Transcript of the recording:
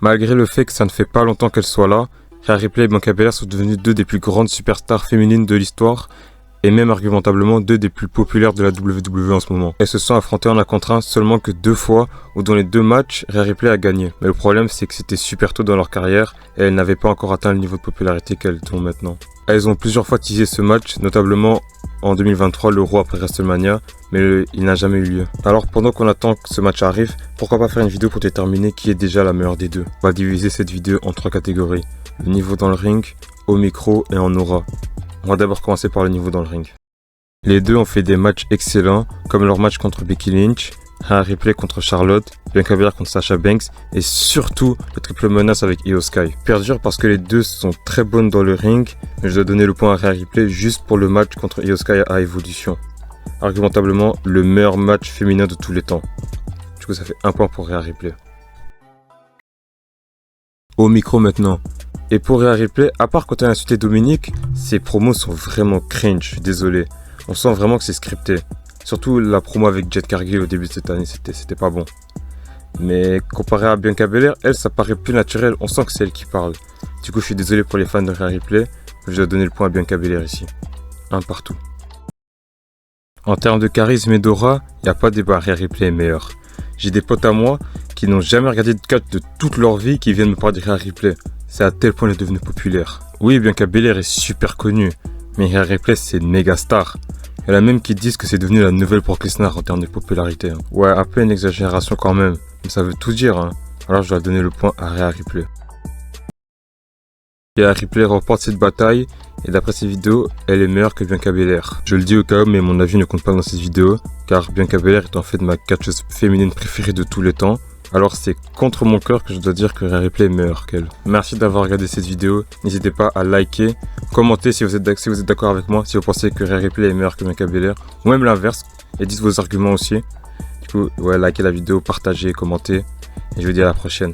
Malgré le fait que ça ne fait pas longtemps qu'elle soit là, Rhea Ripley et Bianca Belair sont devenues deux des plus grandes superstars féminines de l'histoire et même argumentablement deux des plus populaires de la WWE en ce moment. Elles se sont affrontées en un contre un seulement que 2 fois, où dans les 2 matchs, Rhea Ripley a gagné. Mais le problème c'est que c'était super tôt dans leur carrière et elles n'avaient pas encore atteint le niveau de popularité qu'elles ont maintenant. Elles ont plusieurs fois teasé ce match, notamment en 2023, le Raw après WrestleMania, mais il n'a jamais eu lieu. Alors pendant qu'on attend que ce match arrive, pourquoi pas faire une vidéo pour déterminer qui est déjà la meilleure des deux. On va diviser cette vidéo en 3 catégories. Le niveau dans le ring, au micro et en aura. On va d'abord commencer par le niveau dans le ring. Les deux ont fait des matchs excellents, comme leur match contre Becky Lynch, Rhea Ripley contre Charlotte, Bianca Belair contre Sasha Banks, et surtout le triple menace avec Io Sky. Perdure parce que les deux sont très bonnes dans le ring, mais je dois donner le point à Rhea Ripley juste pour le match contre Io Sky à Evolution. Argumentablement, le meilleur match féminin de tous les temps. Du coup, ça fait 1 point pour Rhea Ripley. Au micro maintenant. Et pour Rhea Ripley, à part quand elle a insulté Dominique, ses promos sont vraiment cringe, je suis désolé. On sent vraiment que c'est scripté. Surtout la promo avec Jade Cargill au début de cette année, c'était pas bon. Mais comparé à Bianca Belair, elle, ça paraît plus naturel, on sent que c'est elle qui parle. Du coup, je suis désolé pour les fans de Rhea Ripley, mais je dois donner le point à Bianca Belair ici. 1 partout. En termes de charisme et d'aura, il n'y a pas de débat, Rhea Ripley est meilleure. J'ai des potes à moi qui n'ont jamais regardé de catch de toute leur vie qui viennent me parler de Rhea Ripley. C'est à tel point elle est devenue populaire. Oui, Bianca Belair est super connue, mais Rhea Ripley c'est une méga star. Il y en a même qui disent que c'est devenu la nouvelle Brock Lesnar en termes de popularité. Ouais, un peu une exagération quand même, mais ça veut tout dire. Alors je dois donner le point à Rhea Ripley. Rhea Ripley remporte cette bataille, et d'après cette vidéo, elle est meilleure que Bianca Belair. Je le dis au cas où, mais mon avis ne compte pas dans cette vidéo, car Bianca Belair est en fait ma catcheuse féminine préférée de tous les temps. Alors c'est contre mon cœur que je dois dire que Rhea Ripley est meilleure qu'elle. Merci d'avoir regardé cette vidéo, n'hésitez pas à liker, commenter si vous êtes d'accord avec moi, si vous pensez que Rhea Ripley est meilleure que Bianca Belair, ou même l'inverse, et dites vos arguments aussi. Du coup, ouais, likez la vidéo, partagez, commentez, et je vous dis à la prochaine.